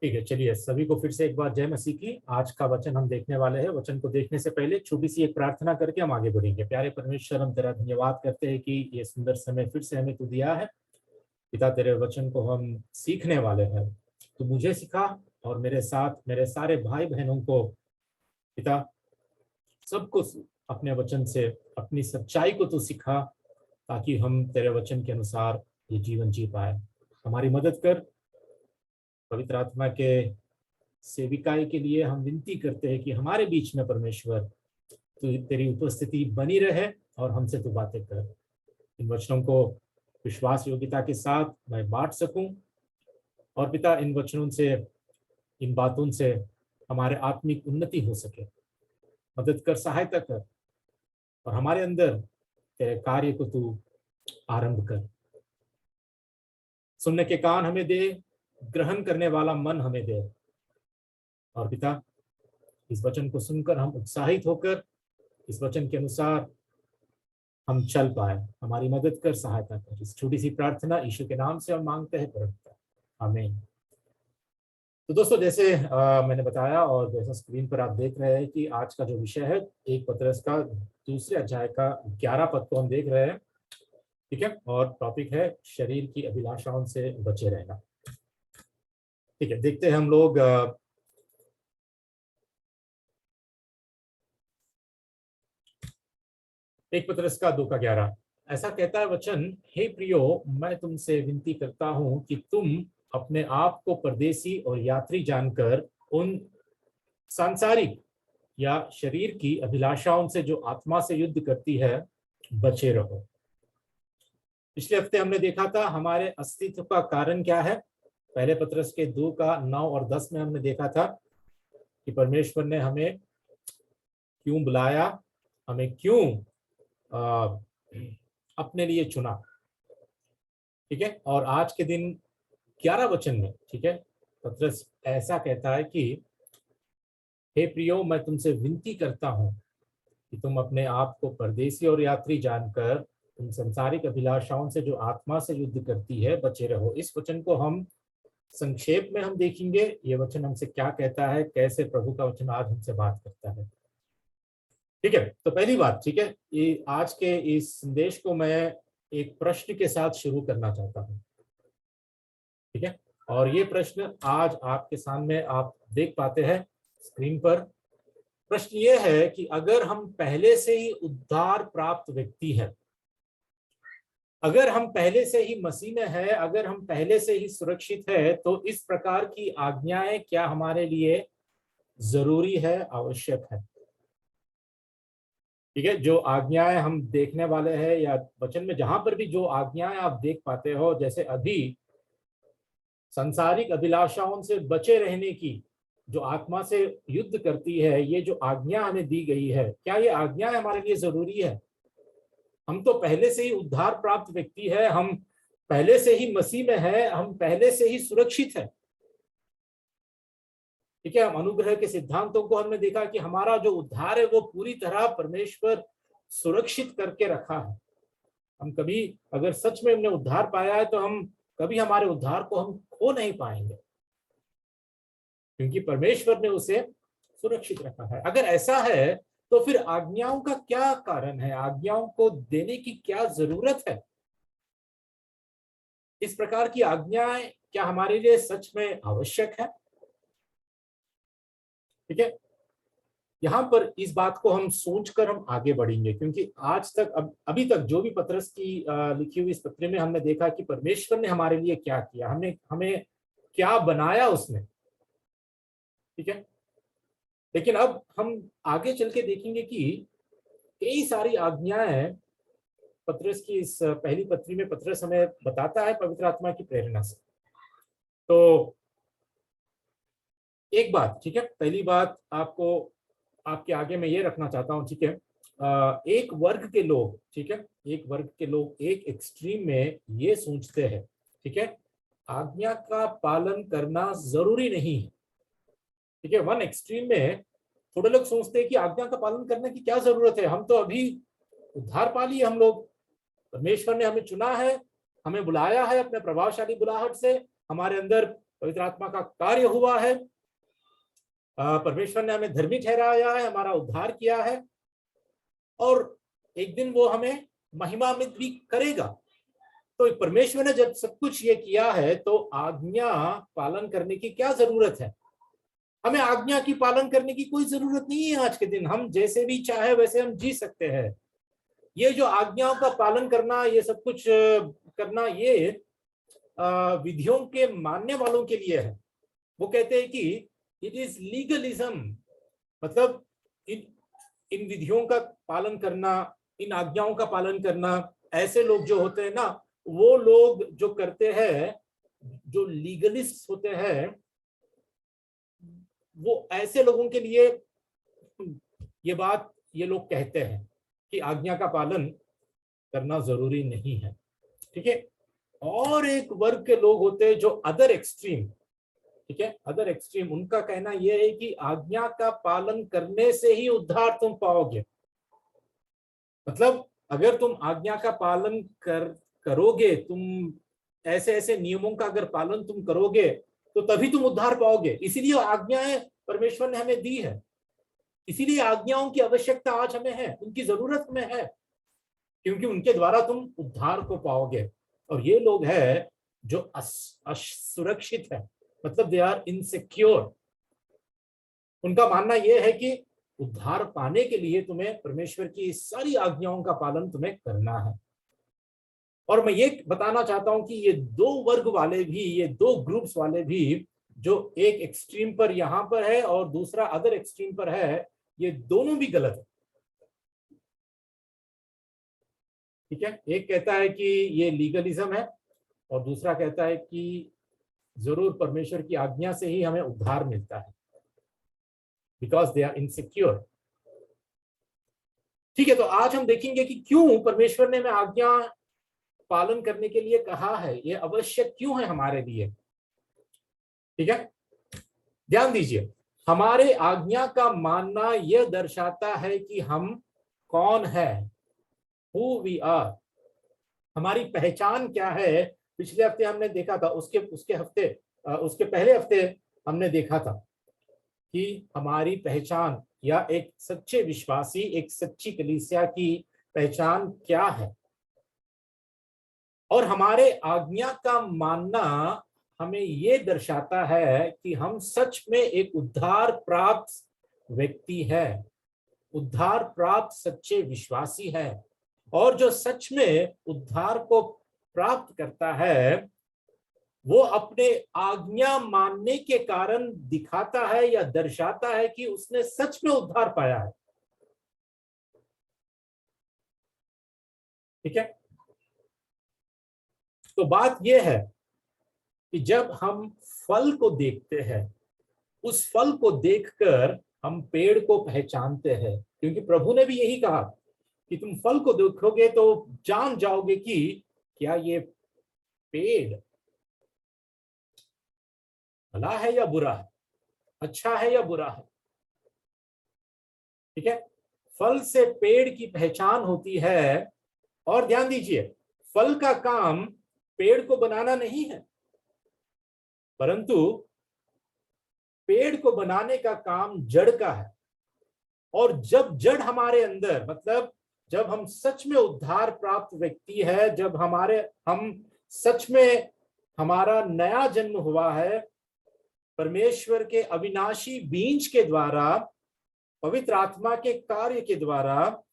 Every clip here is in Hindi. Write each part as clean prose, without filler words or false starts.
ठीक है, चलिए सभी को फिर से एक बार जय मसीह की। आज का वचन हम देखने वाले हैं। वचन को देखने से पहले छोटी सी एक प्रार्थना करके हम आगे बढ़ेंगे। प्यारे परमेश्वर, हम तेरा धन्यवाद करते हैं कि ये सुंदर समय फिर से हमें तू दिया है। पिता, तेरे वचन को हम सीखने वाले हैं। तू मुझे सिखा और मेरे साथ मेरे सारे भाई बहनों को पिता, सबको अपने वचन से अपनी सच्चाई को तू सिखा, ताकि हम तेरे वचन के अनुसार ये जीवन जी पाए। हमारी मदद कर। पवित्र आत्मा के सेविकाई के लिए हम विनती करते हैं कि हमारे बीच में परमेश्वर तू तेरी उपस्थिति बनी रहे और हमसे तू बातें कर। इन वचनों को विश्वास योग्यता के साथ मैं बांट सकूं, और पिता इन वचनों से, इन बातों से हमारे आत्मिक उन्नति हो सके। मदद कर, सहायता कर, और हमारे अंदर तेरे कार्य को तू आरंभ कर। सुनने के कान हमें दे, ग्रहण करने वाला मन हमें दे। और पिता, इस वचन को सुनकर हम उत्साहित होकर इस वचन के अनुसार हम चल पाए। हमारी मदद कर, सहायता कर। इस छोटी सी प्रार्थना यीशु के नाम से हम मांगते हैं परम। आमीन। तो दोस्तों, जैसे मैंने बताया और जैसा स्क्रीन पर आप देख रहे हैं कि आज का जो विषय है, एक पतरस का दूसरे अध्याय का 11 पद को हम देख रहे हैं। ठीक है, और टॉपिक है शरीर की अभिलाषाओं से बचे रहना। ठीक है, देखते हैं हम लोग एक पतरस का 2 का 11। ऐसा कहता है वचन, हे प्रियो, मैं तुमसे विनती करता हूं कि तुम अपने आप को परदेसी और यात्री जानकर उन सांसारिक या शरीर की अभिलाषाओं से जो आत्मा से युद्ध करती है बचे रहो। पिछले हफ्ते हमने देखा था हमारे अस्तित्व का कारण क्या है। पहले पतरस के 2 का 9 और 10 में हमने देखा था कि परमेश्वर ने हमें क्यों बुलाया, हमें क्यों अपने लिए चुना। ठीक है, और आज के दिन 11 वचन में, ठीक है, पतरस ऐसा कहता है कि हे प्रियो, मैं तुमसे विनती करता हूं कि तुम अपने आप को परदेसी और यात्री जानकर तुम संसारिक अभिलाषाओं से जो आत्मा से युद्ध करती है बचे रहो। इस वचन को हम संक्षेप में हम देखेंगे। ये वचन हमसे क्या कहता है, कैसे प्रभु का वचन आज हमसे बात करता है। ठीक है, तो पहली बात, ठीक है, ये आज के इस संदेश को मैं एक प्रश्न के साथ शुरू करना चाहता हूं। ठीक है, और ये प्रश्न आज आपके सामने आप देख पाते हैं स्क्रीन पर। प्रश्न ये है कि अगर हम पहले से ही उद्धार प्राप्त व्यक्ति हैं, अगर हम पहले से ही मसीह में है, अगर हम पहले से ही सुरक्षित है, तो इस प्रकार की आज्ञाएं क्या हमारे लिए जरूरी है, आवश्यक है। ठीक है, जो आज्ञाएं हम देखने वाले हैं या वचन में जहां पर भी जो आज्ञाएं आप देख पाते हो, जैसे अभी सांसारिक अभिलाषाओं से बचे रहने की जो आत्मा से युद्ध करती है, ये जो आज्ञा हमें दी गई है, क्या ये आज्ञा हमारे लिए जरूरी है? हम तो पहले से ही उद्धार प्राप्त व्यक्ति है, हम पहले से ही मसीह में है, हम पहले से ही सुरक्षित है। ठीक है, हम अनुग्रह के सिद्धांतों को हमने देखा कि हमारा जो उद्धार है वो पूरी तरह परमेश्वर सुरक्षित करके रखा है। हम कभी अगर सच में हमने उद्धार पाया है तो हम कभी हमारे उद्धार को हम खो नहीं पाएंगे, क्योंकि परमेश्वर ने उसे सुरक्षित रखा है। अगर ऐसा है तो फिर आज्ञाओं का क्या कारण है, आज्ञाओं को देने की क्या जरूरत है? इस प्रकार की आज्ञाएं क्या हमारे लिए सच में आवश्यक है? ठीक है, यहां पर इस बात को हम सोचकर हम आगे बढ़ेंगे, क्योंकि आज तक अभी तक जो भी पतरस की लिखी हुई इस पत्र में हमने देखा कि परमेश्वर ने हमारे लिए क्या किया, हमने हमें क्या बनाया उसने। ठीक है, लेकिन अब हम आगे चल के देखेंगे कि कई सारी आज्ञाएं पतरस की इस पहली पत्री में पतरस हमें बताता है पवित्र आत्मा की प्रेरणा से। तो एक बात, ठीक है, पहली बात आपको आपके आगे मैं ये रखना चाहता हूं। ठीक है, एक वर्ग के लोग, ठीक है, एक वर्ग के लोग एक एक्सट्रीम में ये सोचते हैं, ठीक है, आज्ञा का पालन करना जरूरी नहीं है। ठीक है, वन एक्सट्रीम में थोड़े लोग सोचते हैं कि आज्ञा का पालन करने की क्या जरूरत है, हम तो अभी उद्धार पा लिए, हम लोग, परमेश्वर ने हमें चुना है, हमें बुलाया है अपने प्रभावशाली बुलाहट से, हमारे अंदर पवित्र आत्मा का कार्य हुआ है, परमेश्वर ने हमें धर्मी ठहराया है, हमारा उद्धार किया है, और एक दिन वो हमें महिमान्वित भी करेगा। तो परमेश्वर ने जब सब कुछ ये किया है तो आज्ञा पालन करने की क्या जरूरत है? हमें आज्ञा की पालन करने की कोई जरूरत नहीं है। आज के दिन हम जैसे भी चाहे वैसे हम जी सकते हैं। ये जो आज्ञाओं का पालन करना, ये सब कुछ करना, ये विधियों के मानने वालों के लिए है। वो कहते हैं कि इट इज लीगलिज्म, मतलब इन विधियों का पालन करना, इन आज्ञाओं का पालन करना, ऐसे लोग जो होते हैं ना, वो लोग जो करते हैं, जो लीगलिस्ट होते हैं, वो ऐसे लोगों के लिए ये बात ये लोग कहते हैं कि आज्ञा का पालन करना जरूरी नहीं है। ठीक है। और एक वर्ग के लोग होते हैं जो अदर एक्सट्रीम, ठीक है, अदर एक्सट्रीम, उनका कहना यह है कि आज्ञा का पालन करने से ही उद्धार तुम पाओगे। मतलब अगर तुम आज्ञा का पालन करोगे, तुम ऐसे ऐसे नियमों का अगर पालन तुम करोगे तो तभी तुम उद्धार पाओगे। इसीलिए आज्ञाएं परमेश्वर ने हमें दी है, इसीलिए आज्ञाओं की आवश्यकता आज हमें है, उनकी जरूरत हमें है, क्योंकि उनके द्वारा तुम उद्धार को पाओगे। और ये लोग हैं जो असुरक्षित है, मतलब दे आर इनसिक्योर। उनका मानना यह है कि उद्धार पाने के लिए तुम्हें परमेश्वर की सारी आज्ञाओं का पालन तुम्हें करना है। और मैं ये बताना चाहता हूं कि ये दो वर्ग वाले भी, ये दो ग्रुप्स वाले भी, जो एक एक्सट्रीम पर यहां पर है और दूसरा अदर एक्सट्रीम पर है, ये दोनों भी गलत है। ठीक है। एक कहता है कि ये लीगलिज्म है और दूसरा कहता है कि जरूर परमेश्वर की आज्ञा से ही हमें उद्धार मिलता है, बिकॉज दे आर इनसिक्योर। ठीक है। तो आज हम देखेंगे कि क्यों परमेश्वर ने हमें आज्ञा पालन करने के लिए कहा है, ये आवश्यक क्यों है हमारे लिए। ठीक है। ध्यान दीजिए, हमारे आज्ञा का मानना यह दर्शाता है कि हम कौन है, हु वी आर, हमारी पहचान क्या है। पिछले हफ्ते हमने देखा था, उसके पहले हफ्ते हमने देखा था कि हमारी पहचान या एक सच्चे विश्वासी, एक सच्ची कलीसिया की पहचान क्या है। और हमारे आज्ञा का मानना हमें ये दर्शाता है कि हम सच में एक उद्धार प्राप्त व्यक्ति है, उद्धार प्राप्त सच्चे विश्वासी है। और जो सच में उद्धार को प्राप्त करता है, वो अपने आज्ञा मानने के कारण दिखाता है या दर्शाता है कि उसने सच में उद्धार पाया है। ठीक है। तो बात यह है कि जब हम फल को देखते हैं, उस फल को देखकर हम पेड़ को पहचानते हैं, क्योंकि प्रभु ने भी यही कहा कि तुम फल को देखोगे तो जान जाओगे कि क्या ये पेड़ भला है या बुरा है, अच्छा है या बुरा है। ठीक है। फल से पेड़ की पहचान होती है। और ध्यान दीजिए, फल का काम पेड़ को बनाना नहीं है, परंतु पेड़ को बनाने का काम जड़ का है। और जब जड़ हमारे अंदर, मतलब जब हम सच में उद्धार प्राप्त व्यक्ति है, जब हम सच में हमारा नया जन्म हुआ है, परमेश्वर के अविनाशी बीज के द्वारा, पवित्र आत्मा के कार्य के द्वारा,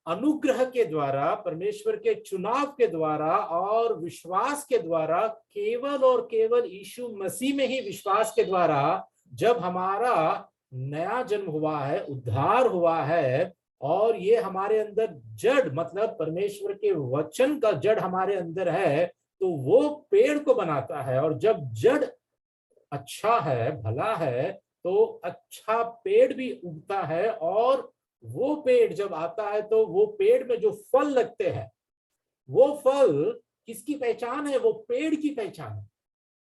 अनुग्रह के द्वारा, परमेश्वर के चुनाव के द्वारा और विश्वास के द्वारा, केवल और केवल यीशु मसीह में ही विश्वास के द्वारा, जब हमारा नया जन्म हुआ है, उद्धार हुआ है, और ये हमारे अंदर जड़, मतलब परमेश्वर के वचन का जड़ हमारे अंदर है, तो वो पेड़ को बनाता है। और जब जड़ अच्छा है, भला है, तो अच्छा पेड़ भी उगता है। और वो पेड़ जब आता है तो वो पेड़ में जो फल लगते हैं, वो फल किसकी पहचान है? वो पेड़ की पहचान है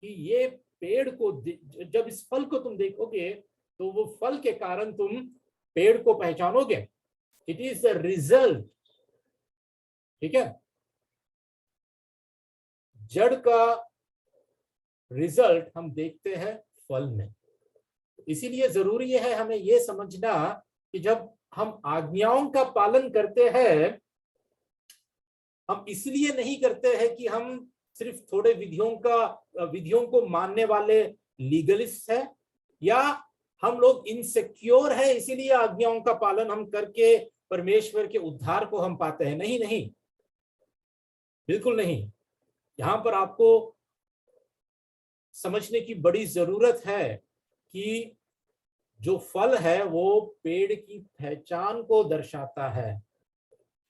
कि ये पेड़ को, जब इस फल को तुम देखोगे तो वो फल के कारण तुम पेड़ को पहचानोगे। It is the result. ठीक है। जड़ का रिजल्ट हम देखते हैं फल में। इसीलिए जरूरी है हमें यह समझना कि जब हम आज्ञाओं का पालन करते हैं, हम इसलिए नहीं करते हैं कि हम सिर्फ थोड़े विधियों को मानने वाले लीगलिस्ट है, या हम लोग इनसिक्योर है इसीलिए आज्ञाओं का पालन हम करके परमेश्वर के उद्धार को हम पाते हैं। नहीं नहीं, बिल्कुल नहीं। यहां पर आपको समझने की बड़ी जरूरत है कि जो फल है वो पेड़ की पहचान को दर्शाता है।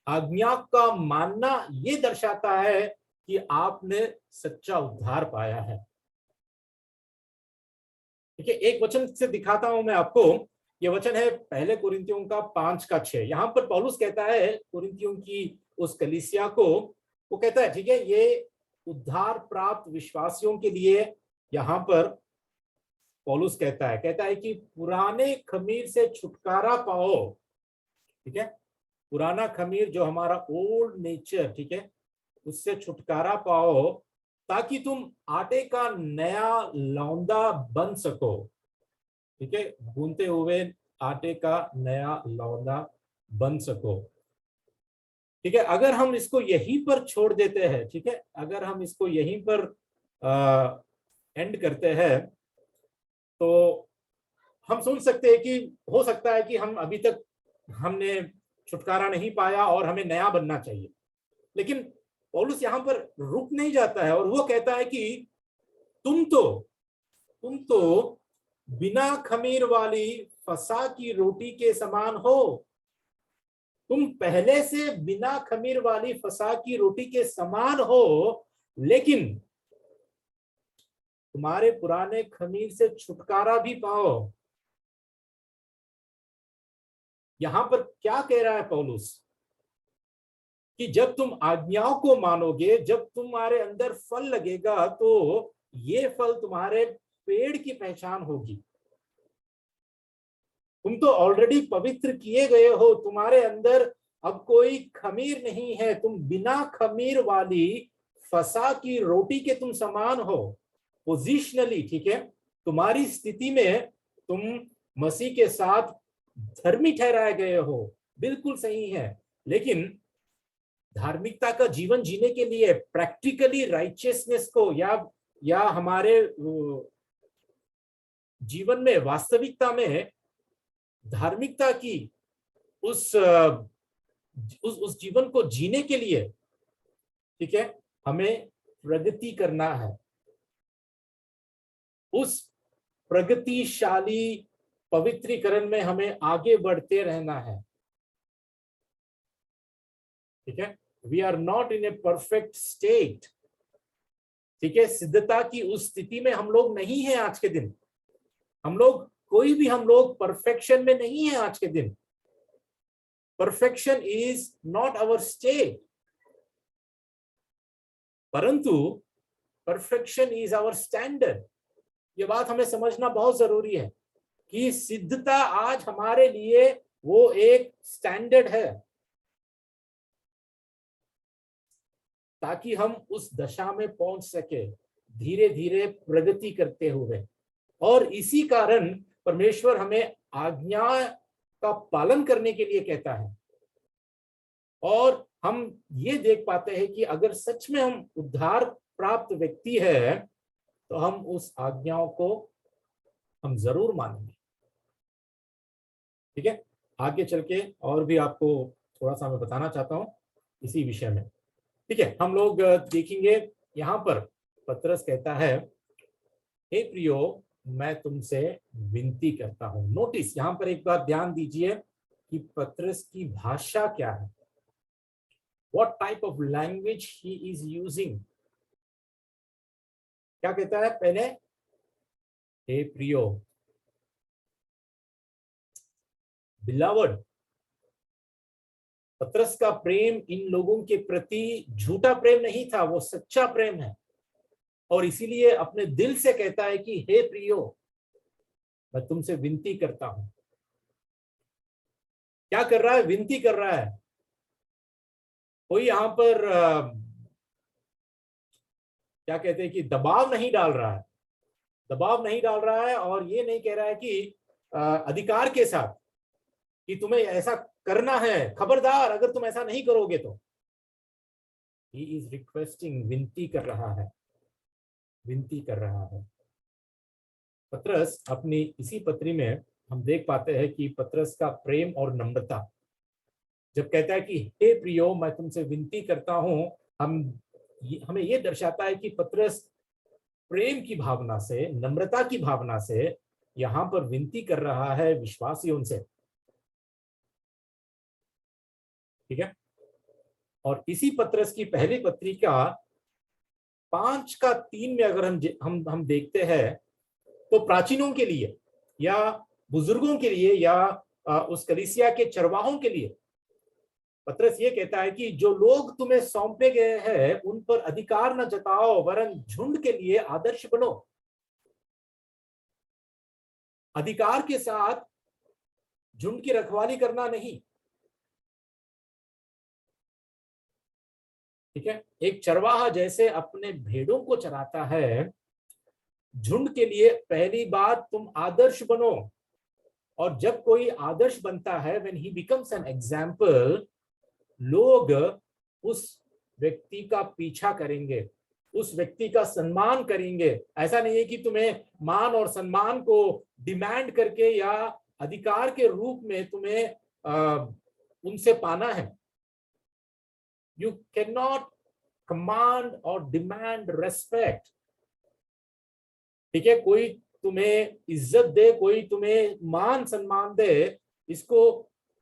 आज्ञा का मानना ये दर्शाता है कि आपने सच्चा उद्धार पाया है। ठीक है, एक वचन से दिखाता हूं मैं आपको। ये वचन है पहले कुरिन्थियों का 5:6। यहाँ पर पौलुस कहता है कुरिन्थियों की उस कलीसिया को, वो कहता है, ठीक है, ये उद्धार प्राप्त विश्वासियों के लिए यहाँ पर पौलुस कहता है कि पुराने खमीर से छुटकारा पाओ। ठीक है, पुराना खमीर जो हमारा ओल्ड नेचर, ठीक है, उससे छुटकारा पाओ ताकि तुम आटे का नया लौंदा बन सको। ठीक है, गूंथते हुए आटे का नया लौंदा बन सको। ठीक है, अगर हम इसको यहीं पर छोड़ देते हैं, ठीक है, अगर हम इसको यहीं पर एंड करते हैं, तो हम सोच सकते हैं कि हो सकता है कि हम अभी तक हमने छुटकारा नहीं पाया और हमें नया बनना चाहिए। लेकिन पौलुस यहाँ पर रुक नहीं जाता है और वो कहता है कि तुम तो बिना खमीर वाली फसा की रोटी के समान हो। तुम पहले से बिना खमीर वाली फसा की रोटी के समान हो, लेकिन तुम्हारे पुराने खमीर से छुटकारा भी पाओ। यहां पर क्या कह रहा है पौलुस कि जब तुम आज्ञाओं को मानोगे, जब तुम्हारे अंदर फल लगेगा, तो ये फल तुम्हारे पेड़ की पहचान होगी। तुम तो ऑलरेडी पवित्र किए गए हो, तुम्हारे अंदर अब कोई खमीर नहीं है, तुम बिना खमीर वाली फसा की रोटी के तुम समान हो पोजिशनली। ठीक है, तुम्हारी स्थिति में तुम मसीह के साथ धर्मी ठहराए गए हो, बिल्कुल सही है। लेकिन धार्मिकता का जीवन जीने के लिए, प्रैक्टिकली राइचियसनेस को या हमारे जीवन में, वास्तविकता में धार्मिकता की उस जीवन को जीने के लिए, ठीक है, हमें प्रगति करना है। उस प्रगतिशाली पवित्रीकरण में हमें आगे बढ़ते रहना है। ठीक है, we are not in a perfect state. ठीक है, सिद्धता की उस स्थिति में हम लोग नहीं है आज के दिन। हम लोग परफेक्शन में नहीं है आज के दिन। Perfection is not our state, परंतु परफेक्शन इज आवर स्टैंडर्ड। ये बात हमें समझना बहुत जरूरी है कि सिद्धता आज हमारे लिए वो एक स्टैंडर्ड है, ताकि हम उस दशा में पहुंच सके, धीरे धीरे प्रगति करते हुए। और इसी कारण परमेश्वर हमें आज्ञा का पालन करने के लिए कहता है। और हम ये देख पाते हैं कि अगर सच में हम उद्धार प्राप्त व्यक्ति है, तो हम उस आज्ञाओं को हम जरूर मानेंगे। ठीक है, आगे चल के और भी आपको थोड़ा सा मैं बताना चाहता हूं इसी विषय में। ठीक है, हम लोग देखेंगे। यहाँ पर पतरस कहता है, हे प्रियो, मैं तुमसे विनती करता हूं। नोटिस, यहां पर एक बार ध्यान दीजिए कि पतरस की भाषा क्या है, what type of language he is using. क्या कहता है पहले, हे प्रियो, बिलवड। पतरस का प्रेम इन लोगों के प्रति झूठा प्रेम नहीं था, वो सच्चा प्रेम है। और इसीलिए अपने दिल से कहता है कि हे प्रियो, मैं तुमसे विनती करता हूं। क्या कर रहा है, विनती कर रहा है। कोई यहां पर क्या कहते हैं कि दबाव नहीं डाल रहा है। दबाव नहीं डाल रहा है और ये नहीं कह रहा है कि अधिकार के साथ कि तुम्हें ऐसा करना है, खबरदार अगर तुम ऐसा नहीं करोगे तो। ही इज रिक्वेस्टिंग, विनती कर रहा है, विनती कर रहा है। पतरस अपनी इसी पत्री में हम देख पाते हैं कि पतरस का प्रेम और नम्रता, जब कहता है कि हे प्रियो मैं तुमसे विनती करता हूं, हमें यह दर्शाता है कि पतरस प्रेम की भावना से, नम्रता की भावना से यहां पर विनती कर रहा है विश्वासियों से, ठीक है। और इसी पतरस की पहली पत्रिका 5:3 में अगर हम देखते हैं तो प्राचीनों के लिए या बुजुर्गों के लिए या उस कलीसिया के चरवाहों के लिए पतरस ये कहता है कि जो लोग तुम्हें सौंपे गए हैं उन पर अधिकार न जताओ, वरन झुंड के लिए आदर्श बनो। अधिकार के साथ झुंड की रखवाली करना नहीं, ठीक है। एक चरवाहा जैसे अपने भेड़ों को चराता है, झुंड के लिए पहली बात तुम आदर्श बनो। और जब कोई आदर्श बनता है, when he becomes an example, लोग उस व्यक्ति का पीछा करेंगे, उस व्यक्ति का सम्मान करेंगे। ऐसा नहीं है कि तुम्हें मान और सम्मान को डिमांड करके या अधिकार के रूप में तुम्हें उनसे पाना है। यू कैन नॉट कमांड और डिमांड रेस्पेक्ट, ठीक है। कोई तुम्हें इज्जत दे, कोई तुम्हें मान सम्मान दे, इसको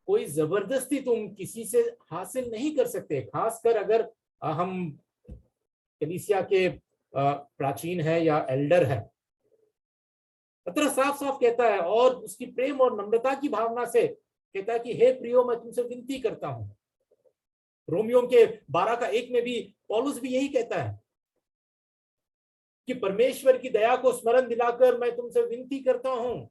कोई जबरदस्ती तुम किसी से हासिल नहीं कर सकते, खासकर अगर हम कलीसिया के प्राचीन है या एल्डर है। पतरस साफ साफ कहता है और उसकी प्रेम और नम्रता की भावना से कहता है कि हे प्रियो मैं तुमसे विनती करता हूं। रोमियो के 12:1 में भी पौलुस भी यही कहता है कि परमेश्वर की दया को स्मरण दिलाकर मैं तुमसे विनती करता हूं।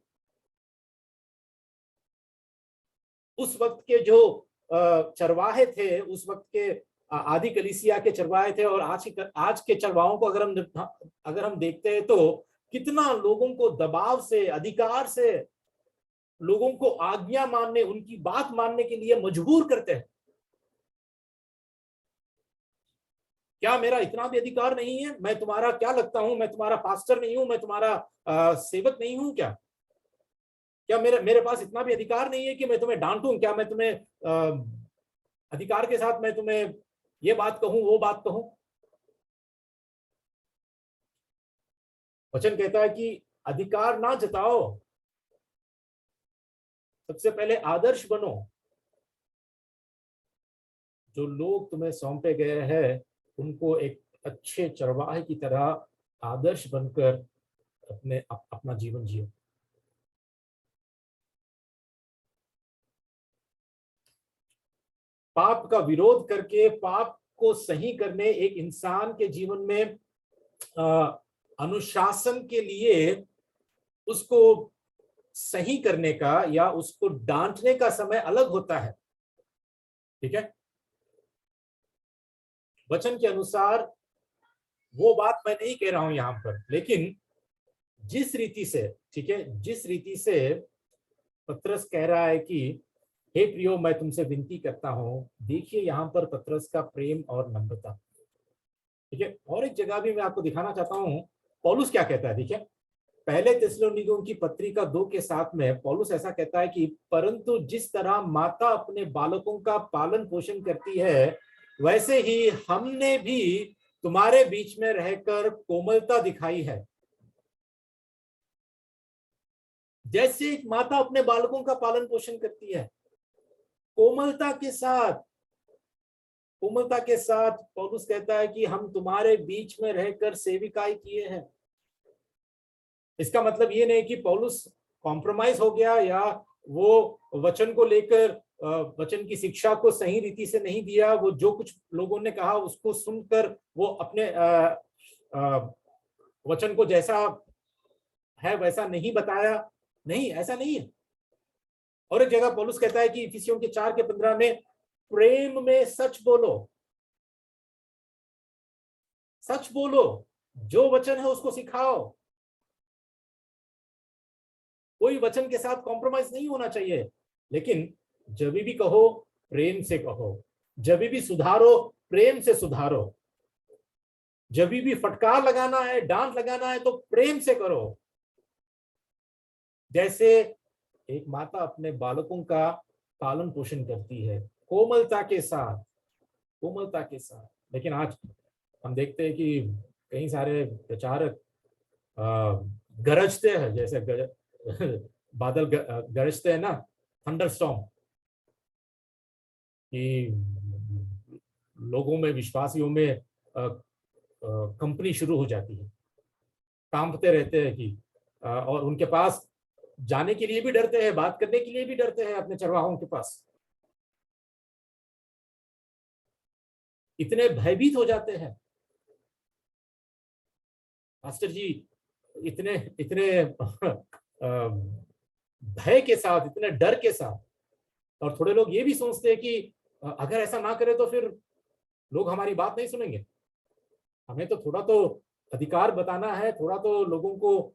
उस वक्त के जो चरवाहे थे, उस वक्त के आदि कलीसिया के चरवाहे थे, और आज के चरवाहों को अगर हम देखते हैं तो कितना लोगों को दबाव से, अधिकार से, लोगों को आज्ञा मानने, उनकी बात मानने के लिए मजबूर करते हैं। क्या मेरा इतना भी अधिकार नहीं है? मैं तुम्हारा क्या लगता हूं? मैं तुम्हारा पास्टर नहीं हूं? मैं तुम्हारा सेवक नहीं हूं क्या? क्या मेरे पास इतना भी अधिकार नहीं है कि मैं तुम्हें डांटूं? क्या मैं तुम्हें अधिकार के साथ मैं तुम्हें ये बात कहूं, वो बात कहूं? वचन कहता है कि अधिकार ना जताओ, सबसे पहले आदर्श बनो। जो लोग तुम्हें सौंपे गए हैं उनको एक अच्छे चरवाहे की तरह आदर्श बनकर अपना जीवन जियो। पाप का विरोध करके पाप को सही करने, एक इंसान के जीवन में अनुशासन के लिए उसको सही करने का या उसको डांटने का समय अलग होता है, ठीक है। वचन के अनुसार वो बात मैं नहीं कह रहा हूं यहां पर, लेकिन जिस रीति से, ठीक है, जिस रीति से पतरस कह रहा है कि हे प्रियो मैं तुमसे विनती करता हूं, देखिए यहां पर पतरस का प्रेम और नम्रता, ठीक है। और एक जगह भी मैं आपको दिखाना चाहता हूं पौलुस क्या कहता है, देखिए। पहले थिस्सलुनीकियों की पत्रिका 2:7 में पौलुस ऐसा कहता है कि परंतु जिस तरह माता अपने बालकों का पालन पोषण करती है, वैसे ही हमने भी तुम्हारे बीच में रहकर कोमलता दिखाई है। जैसे एक माता अपने बालकों का पालन पोषण करती है, कोमलता के साथ, कोमलता के साथ पौलुस कहता है कि हम तुम्हारे बीच में रहकर सेविकाई किए हैं। इसका मतलब ये नहीं कि पौलुस कॉम्प्रोमाइज हो गया या वो वचन को लेकर वचन की शिक्षा को सही रीति से नहीं दिया। वो जो कुछ लोगों ने कहा उसको सुनकर वो अपने वचन को जैसा है वैसा नहीं बताया, नहीं, ऐसा नहीं है। और एक जगह पौलुस कहता है कि इफिसियों के 4:15 में प्रेम में सच बोलो, सच बोलो, जो वचन है उसको सिखाओ। कोई वचन के साथ कॉम्प्रोमाइज नहीं होना चाहिए, लेकिन जब भी कहो प्रेम से कहो, जब भी सुधारो प्रेम से सुधारो, जब भी फटकार लगाना है, डांट लगाना है तो प्रेम से करो। जैसे एक माता अपने बालकों का पालन पोषण करती है कोमलता के साथ, कोमलता के साथ। लेकिन आज हम देखते हैं कि कई सारे प्रचारक गरजते हैं, जैसे बादल गरजते हैं ना, थंडरस्टॉर्म, कि लोगों में, विश्वासियों में कंपनी शुरू हो जाती है, कांपते रहते हैं कि और उनके पास जाने के लिए भी डरते हैं, बात करने के लिए भी डरते हैं अपने चरवाहों के पास, इतने भयभीत हो जाते हैं। मास्टर जी इतने इतने भय के साथ, इतने डर के साथ। और थोड़े लोग ये भी सोचते हैं कि अगर ऐसा ना करें तो फिर लोग हमारी बात नहीं सुनेंगे। हमें तो थोड़ा तो अधिकार बताना है, थोड़ा तो लोगों को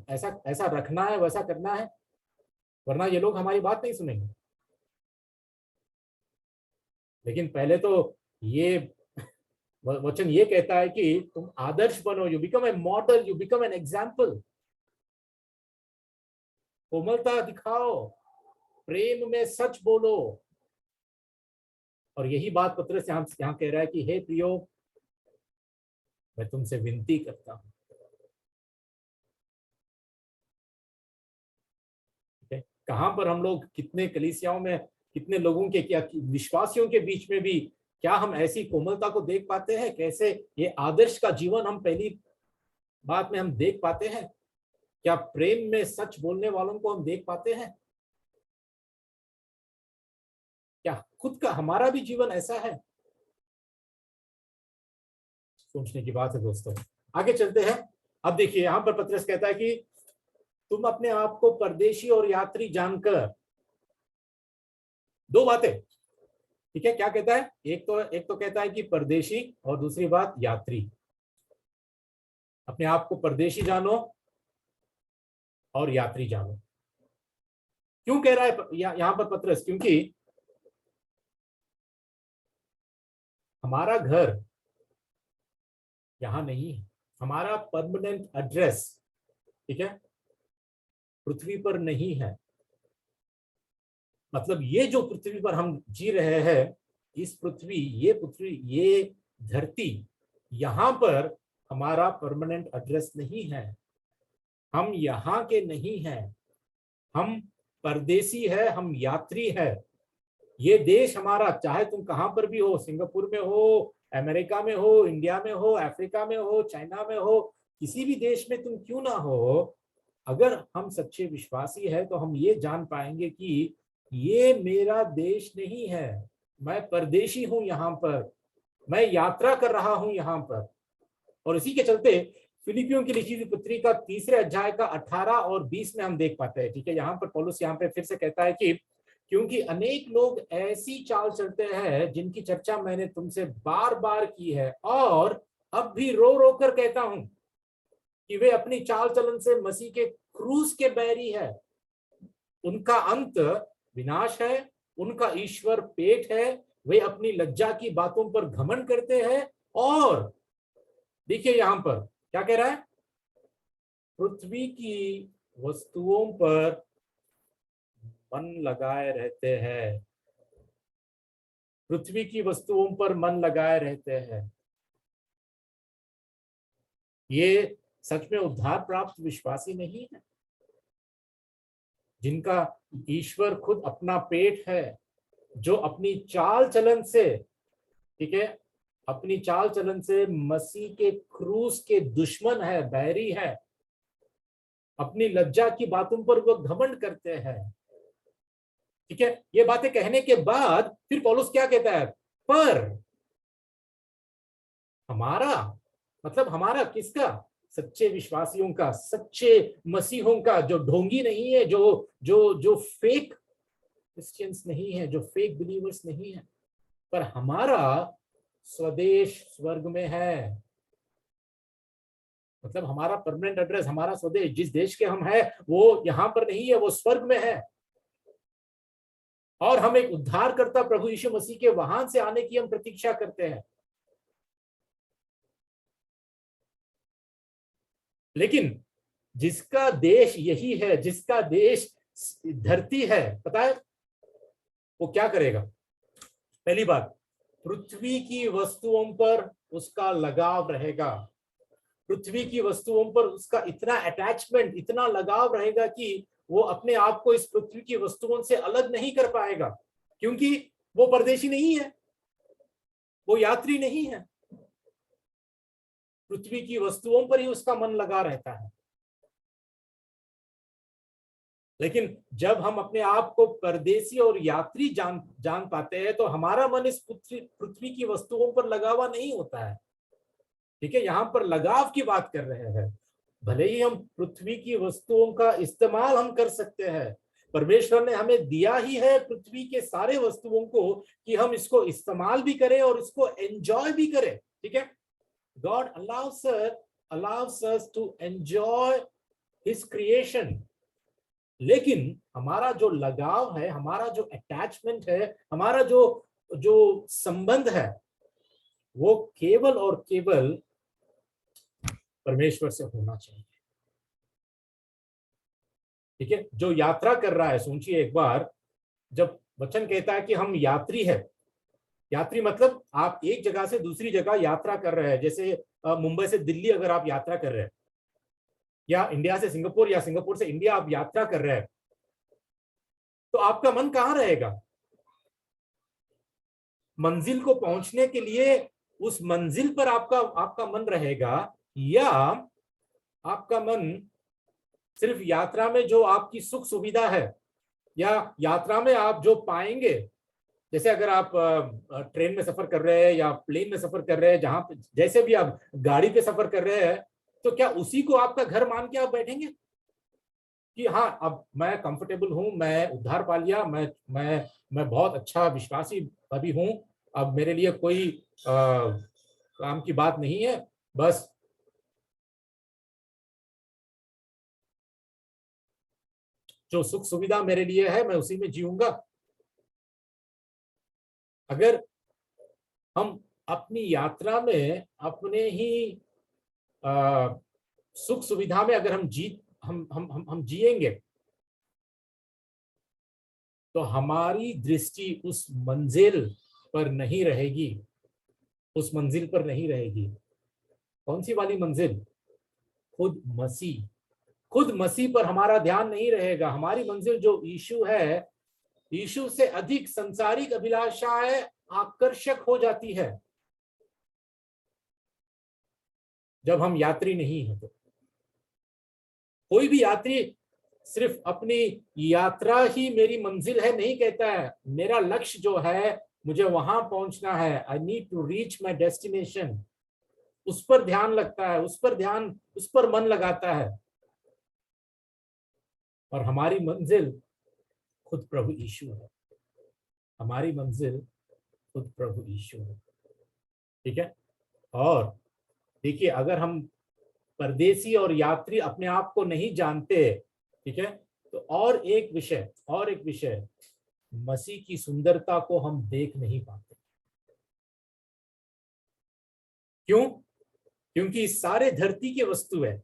ऐसा ऐसा रखना है, वैसा करना है, वरना ये लोग हमारी बात नहीं सुनेंगे। लेकिन पहले तो ये वचन ये कहता है कि तुम आदर्श बनो, you become a model, you become an example. कोमलता दिखाओ, प्रेम में सच बोलो। और यही बात पत्रस यहाँ कह रहा है कि हे प्रियो, मैं तुमसे विनती करता हूं। कहां पर हम लोग, कितने कलीसियाओं में, कितने लोगों के, क्या विश्वासियों के बीच में भी क्या हम ऐसी कोमलता को देख पाते हैं? कैसे ये आदर्श का जीवन हम पहली बात में हम देख पाते हैं? क्या प्रेम में सच बोलने वालों को हम देख पाते हैं? क्या खुद का हमारा भी जीवन ऐसा है? सोचने की बात है दोस्तों। आगे चलते हैं। अब देखिए यहां पर पत्रस कहता है कि तुम अपने आप को परदेशी और यात्री जानकर, दो बातें, ठीक है, क्या कहता है? एक तो कहता है कि परदेशी, और दूसरी बात यात्री। अपने आप को परदेशी जानो और यात्री जानो। क्यों कह रहा है यहां पर पत्रस? क्योंकि हमारा घर यहां नहीं है, हमारा परमानेंट एड्रेस, ठीक है, पृथ्वी पर नहीं है। मतलब ये जो पृथ्वी पर हम जी रहे हैं, इस पृथ्वी, ये धरती, यहां पर हमारा परमानेंट एड्रेस नहीं है। हम यहाँ के नहीं हैं, हम परदेसी है, हम यात्री है। ये देश हमारा, चाहे तुम कहां पर भी हो, सिंगापुर में हो, अमेरिका में हो, इंडिया में हो, अफ्रीका में हो, चाइना में हो, किसी भी देश में तुम क्यों ना हो, अगर हम सच्चे विश्वासी है तो हम ये जान पाएंगे कि ये मेरा देश नहीं है, मैं परदेशी हूं यहाँ पर, मैं यात्रा कर रहा हूं यहाँ पर। और इसी के चलते फिलिपियों की लिखी हुई पत्री का 3 अध्याय का 18 और 20 में हम देख पाते हैं, ठीक है। यहाँ पर पौलुस यहाँ पे फिर से कहता है कि क्योंकि अनेक लोग ऐसी चाल चलते हैं जिनकी चर्चा मैंने तुमसे बार बार की है, और अब भी रो रो कर कहता हूं कि वे अपनी चाल चलन से मसीह के क्रूस के बैरी है। उनका अंत विनाश है, उनका ईश्वर पेट है, वे अपनी लज्जा की बातों पर घमंड करते हैं। और देखिए यहां पर क्या कह रहा है? पृथ्वी की वस्तुओं पर मन लगाए रहते हैं, पृथ्वी की वस्तुओं पर मन लगाए रहते हैं। ये सच में उद्धार प्राप्त विश्वासी नहीं है, जिनका ईश्वर खुद अपना पेट है, जो अपनी चाल चलन से, ठीक है, अपनी चाल चलन से मसीह के क्रूस के दुश्मन है, बैरी है, अपनी लज्जा की बातों पर वो घमंड करते हैं, ठीक है। ये बातें कहने के बाद फिर पौलुस क्या कहता है? पर हमारा, मतलब हमारा किसका? सच्चे विश्वासियों का, सच्चे मसीहों का, जो ढोंगी नहीं है, जो जो जो फेक क्रिश्चियंस नहीं है, जो फेक बिलीवर्स नहीं है, पर हमारा स्वदेश स्वर्ग में है। मतलब हमारा परमानेंट एड्रेस, हमारा स्वदेश, जिस देश के हम हैं वो यहाँ पर नहीं है, वो स्वर्ग में है। और हम एक उद्धारकर्ता प्रभु यीशु मसीह के वहां से आने की हम प्रतीक्षा करते हैं। लेकिन जिसका देश यही है, जिसका देश धरती है, पता है वो क्या करेगा? पहली बात, पृथ्वी की वस्तुओं पर उसका लगाव रहेगा। पृथ्वी की वस्तुओं पर उसका इतना अटैचमेंट, इतना लगाव रहेगा कि वो अपने आप को इस पृथ्वी की वस्तुओं से अलग नहीं कर पाएगा, क्योंकि वो परदेशी नहीं है, वो यात्री नहीं है। पृथ्वी की वस्तुओं पर ही उसका मन लगा रहता है। लेकिन जब हम अपने आप को परदेसी और यात्री जान पाते हैं तो हमारा मन इस पृथ्वी की वस्तुओं पर लगा हुआ नहीं होता है। ठीक है, यहां पर लगाव की बात कर रहे हैं। भले ही हम पृथ्वी की वस्तुओं का इस्तेमाल हम कर सकते हैं, परमेश्वर ने हमें दिया ही है पृथ्वी के सारे वस्तुओं को कि हम इसको इस्तेमाल भी करें और इसको एंजॉय भी करें। ठीक है, God allows us to enjoy his creation। लेकिन हमारा जो लगाव है, हमारा जो अटैचमेंट है, हमारा जो जो संबंध है, वो केवल और केवल परमेश्वर से होना चाहिए। ठीक है, जो यात्रा कर रहा है, सोचिए एक बार, जब वचन कहता है कि हम यात्री है, यात्री मतलब आप एक जगह से दूसरी जगह यात्रा कर रहे हैं। जैसे मुंबई से दिल्ली अगर आप यात्रा कर रहे हैं, या इंडिया से सिंगापुर, या सिंगापुर से इंडिया आप यात्रा कर रहे हैं, तो आपका मन कहाँ रहेगा? मंजिल को पहुंचने के लिए उस मंजिल पर आपका मन रहेगा, या आपका मन सिर्फ यात्रा में जो आपकी सुख सुविधा है, या यात्रा में आप जो पाएंगे, जैसे अगर आप ट्रेन में सफर कर रहे हैं या प्लेन में सफर कर रहे हैं, जहां पे जैसे भी आप गाड़ी पे सफर कर रहे हैं, तो क्या उसी को आपका घर मान के आप बैठेंगे कि हाँ अब मैं कंफर्टेबल हूं, मैं उद्धार पा लिया, मैं बहुत अच्छा विश्वासी अभी हूं, अब मेरे लिए कोई काम की बात नहीं है, बस जो सुख सुविधा मेरे लिए है मैं उसी में जीऊंगा। अगर हम अपनी यात्रा में अपने ही सुख सुविधा में अगर हम जिएंगे, तो हमारी दृष्टि उस मंजिल पर नहीं रहेगी, उस मंजिल पर नहीं रहेगी। कौन सी वाली मंजिल? खुद मसीह। खुद मसीह पर हमारा ध्यान नहीं रहेगा। हमारी मंजिल जो यीशु है, यीशु से अधिक संसारिक अभिलाषाएं आकर्षक हो जाती है जब हम यात्री नहीं है। तो कोई भी यात्री सिर्फ अपनी यात्रा ही मेरी मंजिल है नहीं कहता है। मेरा लक्ष्य जो है, मुझे वहां पहुंचना है, I need to reach my destination, उस पर ध्यान लगता है, उस पर मन लगाता है। और हमारी मंजिल खुद प्रभु यीशु है। हमारी मंजिल खुद प्रभु यीशु है। ठीक है, और देखिए, अगर हम परदेसी और यात्री अपने आप को नहीं जानते, ठीक है, तो और एक विषय, मसीह की सुंदरता को हम देख नहीं पाते। क्यों? क्योंकि सारे धरती की वस्तुएं,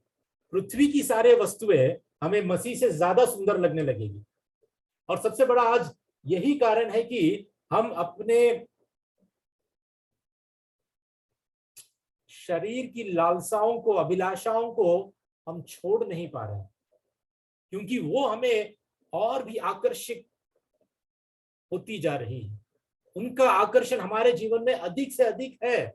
पृथ्वी की सारे वस्तुएं हमें मसीह से ज्यादा सुंदर लगने लगेगी। और सबसे बड़ा आज यही कारण है कि हम अपने शरीर की लालसाओं को, अभिलाषाओं को हम छोड़ नहीं पा रहे हैं, क्योंकि वो हमें और भी आकर्षित होती जा रही है। उनका आकर्षण हमारे जीवन में अधिक से अधिक है।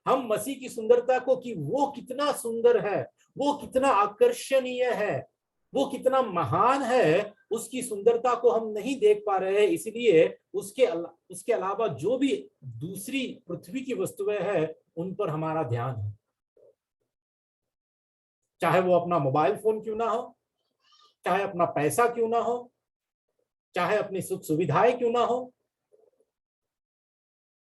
हम मसीह की सुंदरता को, कि वो कितना सुंदर है, वो कितना आकर्षणीय है, वो कितना महान है, उसकी सुंदरता को हम नहीं देख पा रहे हैं। इसलिए उसके अलावा जो भी दूसरी पृथ्वी की वस्तुएं हैं, उन पर हमारा ध्यान है। चाहे वो अपना मोबाइल फोन क्यों ना हो, चाहे अपना पैसा क्यों ना हो, चाहे अपनी सुख सुविधाएं क्यों ना हो,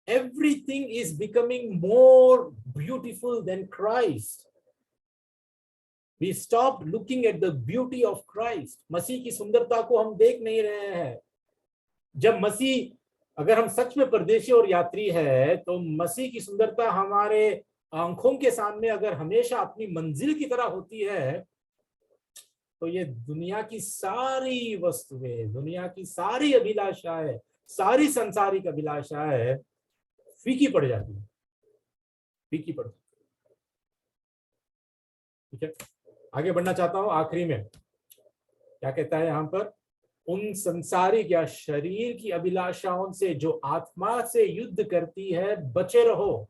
everything is becoming more beautiful than Christ। We stop looking at the beauty of Christ. मसीह की सुंदरता को हम देख नहीं रहे हैं। जब मसीह, अगर हम सच में परदेशी और यात्री है, तो मसीह की सुंदरता हमारे आंखों के सामने अगर हमेशा अपनी मंजिल की तरह होती है, तो ये दुनिया की सारी वस्तुएं, दुनिया की सारी अभिलाषाएं, सारी सांसारिक अभिलाषाएं फीकी पड़ जाती है, फीकी पड़ जाती है। ठीक है, आगे बढ़ना चाहता हूं। आखिरी में क्या कहता है यहां पर, उन संसारिक या शरीर की अभिलाषाओं से जो आत्मा से युद्ध करती है बचे रहो।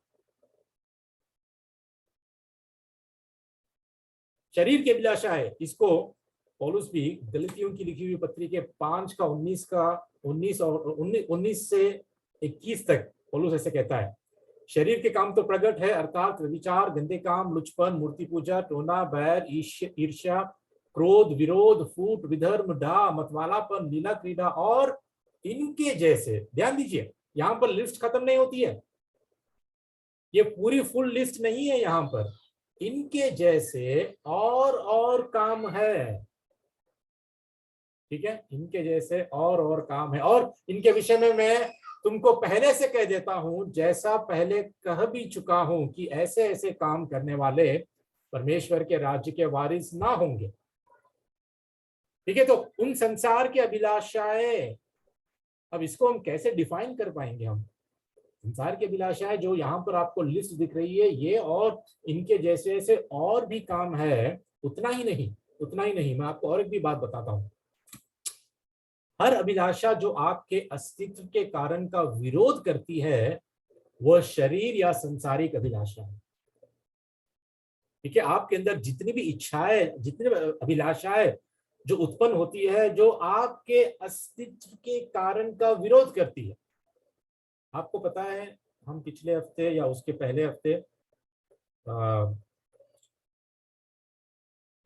शरीर की अभिलाषा है, इसको पौलुस भी गलतियों की लिखी हुई पत्री के 5 का 19 और 19 से 21 तक पौलुस ऐसे कहता है, शरीर के काम तो प्रकट है, अर्थात विचार, गंदे काम, लुचपन, मूर्ति पूजा, टोना, बैर, ईर्ष्या, क्रोध, विरोध, फूट, विधर्म, डाह, मतवालापन, लीला क्रीड़ा और इनके जैसे। ध्यान दीजिए, यहां पर लिस्ट खत्म नहीं होती है, ये पूरी फुल लिस्ट नहीं है यहां पर। इनके जैसे और काम है। ठीक है, इनके जैसे और काम है। और इनके विषय में मैं तुमको पहले से कह देता हूं, जैसा पहले कह भी चुका हूं, कि ऐसे ऐसे काम करने वाले परमेश्वर के राज्य के वारिस ना होंगे। ठीक है, तो उन संसार की अभिलाषाएं, अब इसको हम कैसे डिफाइन कर पाएंगे हम? संसार की अभिलाषाएं जो यहाँ पर आपको लिस्ट दिख रही है, ये और इनके जैसे ऐसे और भी काम है। उतना ही नहीं, उतना ही नहीं, मैं आपको और एक भी बात बताता हूं। हर अभिलाषा जो आपके अस्तित्व के कारण का विरोध करती है, वह शरीर या संसारिक अभिलाषा है। ठीक है, आपके अंदर जितनी भी इच्छाएं, जितनी अभिलाषाएं जो उत्पन्न होती है, जो आपके अस्तित्व के कारण का विरोध करती है। आपको पता है, हम पिछले हफ्ते या उसके पहले हफ्ते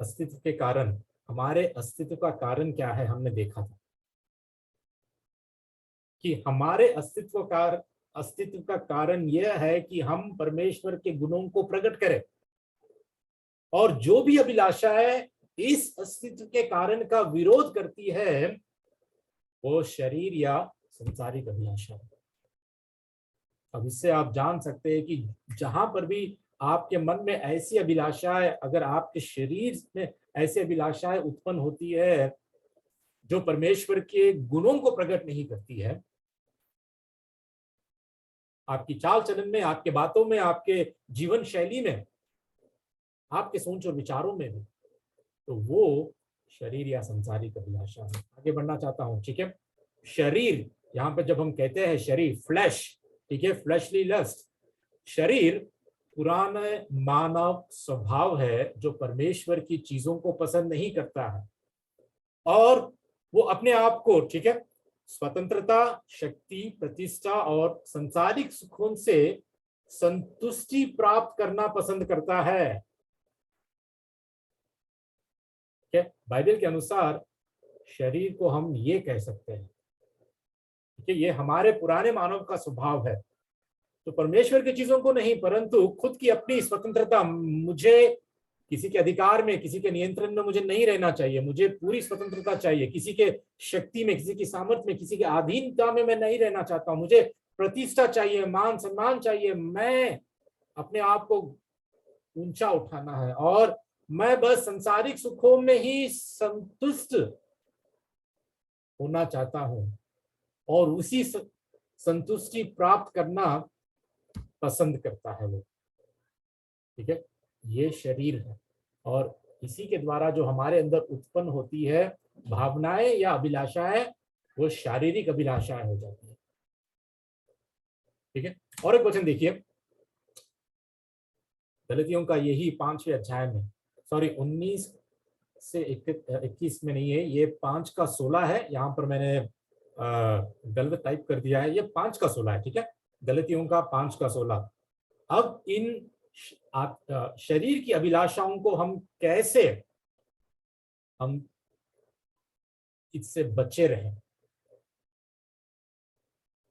अस्तित्व के कारण, हमारे अस्तित्व का कारण क्या है, हमने देखा था कि हमारे अस्तित्व का कारण यह है कि हम परमेश्वर के गुणों को प्रकट करें। और जो भी अभिलाषा है इस अस्तित्व के कारण का विरोध करती है, वो शरीर या संसारिक अभिलाषा है। अब इससे आप जान सकते हैं कि जहां पर भी आपके मन में ऐसी अभिलाषाएं, अगर आपके शरीर में ऐसी अभिलाषाएं उत्पन्न होती है जो परमेश्वर के गुणों को प्रकट नहीं करती है, आपकी चाल चलन में, आपके बातों में, आपके जीवन शैली में, आपके सोच और विचारों में भी, तो वो शरीर या संसारिक अभिलाषा है। आगे बढ़ना चाहता हूं। ठीक है, शरीर, यहां पर जब हम कहते हैं शरीर, फ्लैश, ठीक है, फ्लैशली लस्ट, शरीर पुराना मानव स्वभाव है जो परमेश्वर की चीजों को पसंद नहीं करता है, और वो अपने आप को, ठीक है, स्वतंत्रता, शक्ति, प्रतिष्ठा और संसारिक सुखों से संतुष्टि प्राप्त करना पसंद करता है। क्या बाइबल के अनुसार शरीर को हम ये कह सकते हैं कि ये हमारे पुराने मानव का स्वभाव है, तो परमेश्वर की चीजों को नहीं, परंतु खुद की अपनी स्वतंत्रता, मुझे किसी के अधिकार में, किसी के नियंत्रण में मुझे नहीं रहना चाहिए, मुझे पूरी स्वतंत्रता चाहिए, किसी के शक्ति में, किसी की सामर्थ्य में, किसी के अधीनता में मैं नहीं रहना चाहता हूं, मुझे प्रतिष्ठा चाहिए, मान सम्मान चाहिए, मैं अपने आप को ऊंचा उठाना है, और मैं बस संसारिक सुखों में ही संतुष्ट होना चाहता हूं, और उसी संतुष्टि प्राप्त करना पसंद करता है वो। ठीक है, ये शरीर है, और इसी के द्वारा जो हमारे अंदर उत्पन्न होती है भावनाएं या अभिलाषाएं, वो शारीरिक अभिलाषाएं हो जाती है। ठीक है, और एक वचन देखिए, गलतियों का यही 5वें अध्याय में, सॉरी 19 से 21 में नहीं है, ये 5 का 16 है। यहाँ पर मैंने गलत टाइप कर दिया है, ये 5 का 16 है। ठीक है, गलतियों का 5 का 16। अब इन शरीर की अभिलाषाओं को हम कैसे, हम इससे बचे रहें?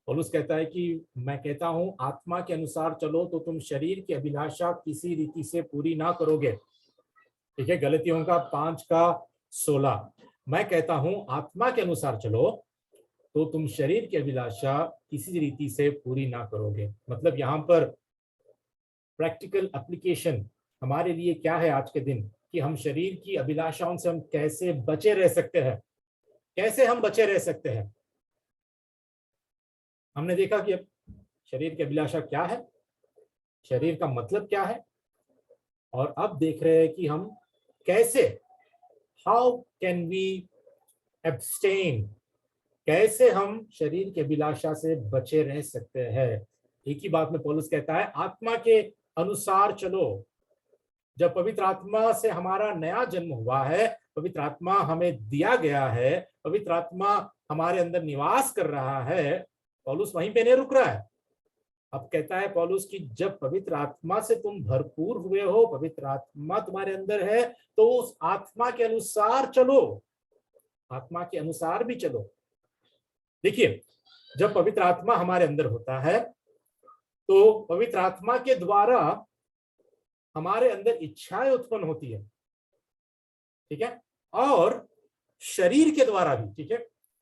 पौलुस कहता है कि मैं कहता हूं, आत्मा के अनुसार चलो तो तुम शरीर की अभिलाषा किसी रीति से पूरी ना करोगे। ठीक है, गलतियों का 5:16। मैं कहता हूं आत्मा के अनुसार चलो तो तुम शरीर की अभिलाषा किसी रीति से पूरी ना करोगे। मतलब यहाँ पर प्रैक्टिकल एप्लीकेशन हमारे लिए क्या है आज के दिन, कि हम शरीर की अभिलाषाओं से हम कैसे बचे रह सकते हैं। कैसे हम बचे रह सकते हैं? हमने देखा कि अब शरीर की अभिलाषा क्या है, शरीर का मतलब क्या है, और अब देख रहे हैं कि हम कैसे, हाउ कैन वी एब्स्टेन, कैसे हम शरीर की अभिलाषा से बचे रह सकते हैं। एक ही बात में पौलुस कहता है आत्मा के अनुसार चलो। जब पवित्र आत्मा से हमारा नया जन्म हुआ है, पवित्र आत्मा हमें दिया गया है, पवित्र आत्मा हमारे अंदर निवास कर रहा है, पौलुस वहीं पे नहीं रुक रहा है। अब कहता है पौलुस कि जब पवित्र आत्मा से तुम भरपूर हुए हो, पवित्र आत्मा तुम्हारे अंदर है, तो उस आत्मा के अनुसार चलो, आत्मा के अनुसार भी चलो। देखिए, जब पवित्र आत्मा हमारे अंदर होता है तो पवित्र आत्मा के द्वारा हमारे अंदर इच्छाएं उत्पन्न होती है, ठीक है, और शरीर के द्वारा भी, ठीक है,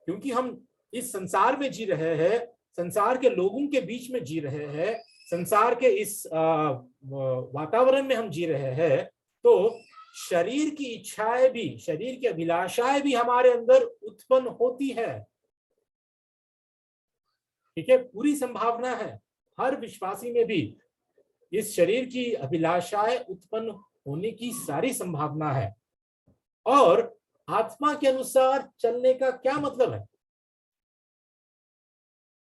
क्योंकि हम इस संसार में जी रहे हैं, संसार के लोगों के बीच में जी रहे हैं, संसार के इस वातावरण में हम जी रहे हैं, तो शरीर की इच्छाएं भी, शरीर की अभिलाषाएं भी हमारे अंदर उत्पन्न होती है। ठीक है, पूरी संभावना है हर विश्वासी में भी इस शरीर की अभिलाषाएं उत्पन्न होने की सारी संभावना है। और आत्मा के अनुसार चलने का क्या मतलब है?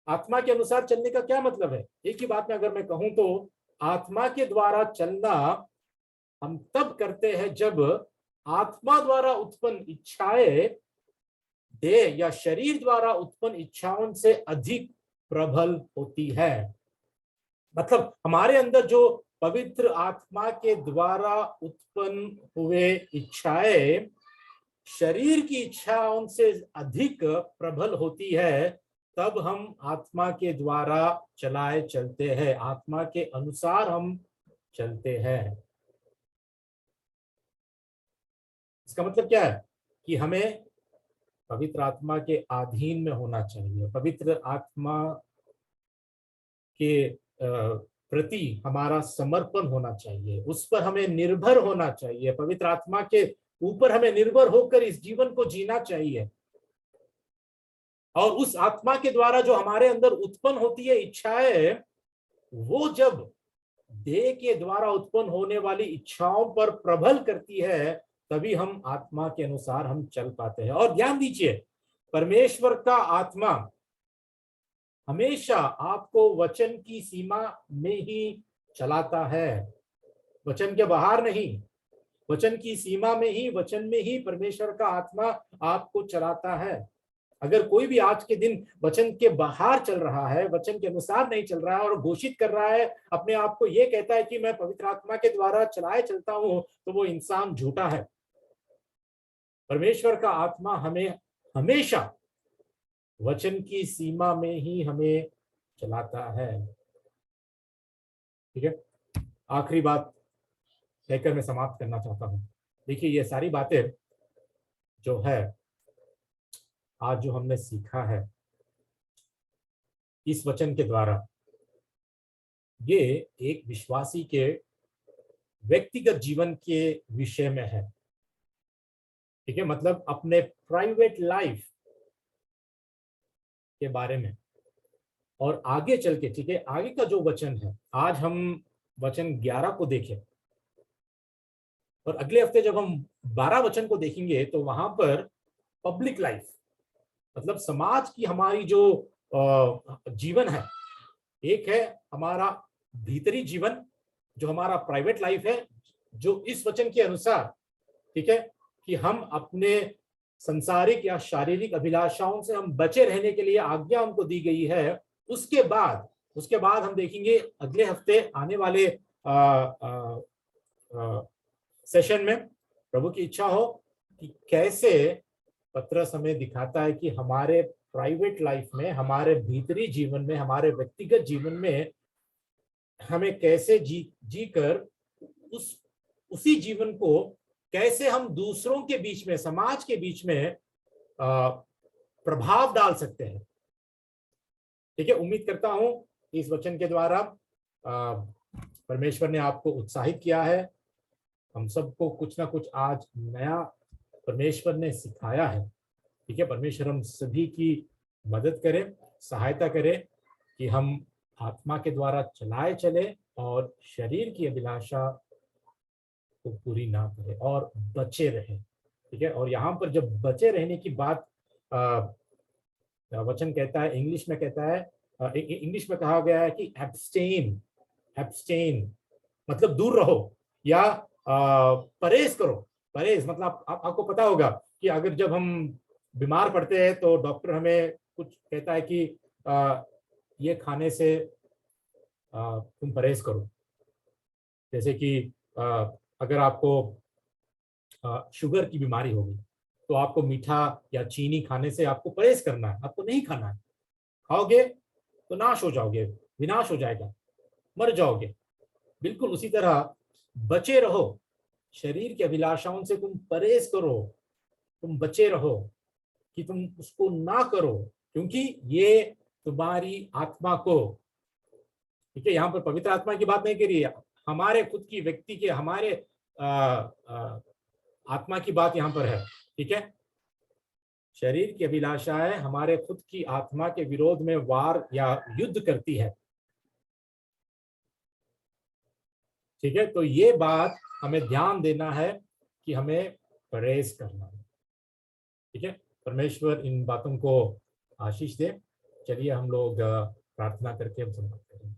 आत्मा के अनुसार चलने का क्या मतलब है? एक ही बात में अगर मैं कहूं तो आत्मा के द्वारा चलना हम तब करते हैं जब आत्मा द्वारा उत्पन्न इच्छाएं देह या शरीर द्वारा उत्पन्न इच्छाओं से अधिक प्रबल होती है। मतलब हमारे अंदर जो पवित्र आत्मा के द्वारा उत्पन्न हुए इच्छाएं शरीर की इच्छाओं से अधिक प्रबल होती है, तब हम आत्मा के द्वारा चलाए चलते हैं, आत्मा के अनुसार हम चलते हैं। इसका मतलब क्या है? कि हमें पवित्र आत्मा के अधीन में होना चाहिए, पवित्र आत्मा के प्रति हमारा समर्पण होना चाहिए, उस पर हमें निर्भर होना चाहिए, पवित्र आत्मा के ऊपर हमें निर्भर होकर इस जीवन को जीना चाहिए। और उस आत्मा के द्वारा जो हमारे अंदर उत्पन्न होती है इच्छाएं, वो जब देह के द्वारा उत्पन्न होने वाली इच्छाओं पर प्रबल करती है, तभी हम आत्मा के अनुसार हम चल पाते हैं। और ध्यान दीजिए, परमेश्वर का आत्मा हमेशा आपको वचन की सीमा में ही चलाता है, वचन के बाहर नहीं, वचन की सीमा में ही, वचन में ही परमेश्वर का आत्मा आपको चलाता है। अगर कोई भी आज के दिन वचन के बाहर चल रहा है, वचन के अनुसार नहीं चल रहा है और घोषित कर रहा है, अपने आप को ये कहता है कि मैं पवित्र आत्मा के द्वारा चलाए चलता हूं, तो वो इंसान झूठा है। परमेश्वर का आत्मा हमें हमेशा वचन की सीमा में ही हमें चलाता है। ठीक है, आखिरी बात कहकर मैं समाप्त करना चाहता हूं। देखिए, ये सारी बातें जो है आज जो हमने सीखा है इस वचन के द्वारा, ये एक विश्वासी के व्यक्तिगत जीवन के विषय में है। ठीक है, मतलब अपने प्राइवेट लाइफ के बारे में। और आगे चल के, ठीक है, आगे का जो वचन है, आज हम वचन 11 को देखें और अगले हफ्ते जब हम 12 वचन को देखेंगे तो वहां पर पब्लिक लाइफ, मतलब समाज की हमारी जो जीवन है, एक है हमारा भीतरी जीवन जो हमारा प्राइवेट लाइफ है, जो इस वचन के अनुसार, ठीक है, कि हम अपने संसारिक या शारीरिक अभिलाषाओं से हम बचे रहने के लिए आज्ञा हमको दी गई है। उसके बाद हम देखेंगे अगले हफ्ते आने वाले सेशन में, प्रभु की इच्छा हो, कि कैसे पत्रस हमें दिखाता है कि हमारे प्राइवेट लाइफ में, हमारे भीतरी जीवन में, हमारे व्यक्तिगत जीवन में हमें कैसे जी कर उसी जीवन को कैसे हम दूसरों के बीच में, समाज के बीच में प्रभाव डाल सकते हैं। ठीक है, उम्मीद करता हूं इस वचन के द्वारा परमेश्वर ने आपको उत्साहित किया है। हम सबको कुछ ना कुछ आज नया परमेश्वर ने सिखाया है। ठीक है, परमेश्वर हम सभी की मदद करे, सहायता करे कि हम आत्मा के द्वारा चलाए चले और शरीर की अभिलाषा को पूरी ना करें और बचे रहे। ठीक है, और यहाँ पर जब बचे रहने की बात वचन कहता है, इंग्लिश में कहता है, इंग्लिश में कहा गया है कि एब्स्टेन। एब्स्टेन मतलब दूर रहो या परहेज करो। परहेज मतलब आपको पता होगा कि अगर जब हम बीमार पड़ते हैं तो डॉक्टर हमें कुछ कहता है कि ये खाने से तुम परहेज करो। जैसे कि अगर आपको शुगर की बीमारी होगी तो आपको मीठा या चीनी खाने से आपको परहेज करना है, आपको नहीं खाना है। खाओगे तो नाश हो जाओगे, विनाश हो जाएगा, मर जाओगे। बिल्कुल उसी तरह बचे रहो, शरीर की अभिलाषाओं से तुम परहेज करो, तुम बचे रहो कि तुम उसको ना करो, क्योंकि ये तुम्हारी आत्मा को, ठीक है, यहाँ पर पवित्र आत्मा की बात नहीं करी है, हमारे खुद की व्यक्ति के, हमारे आत्मा की बात यहाँ पर है। ठीक है, शरीर की अभिलाषाएं हमारे खुद की आत्मा के विरोध में वार या युद्ध करती है। ठीक है, तो ये बात हमें ध्यान देना है कि हमें परहेज करना है। ठीक है, परमेश्वर इन बातों को आशीष दे। चलिए हम लोग प्रार्थना करके हम समाप्त करें।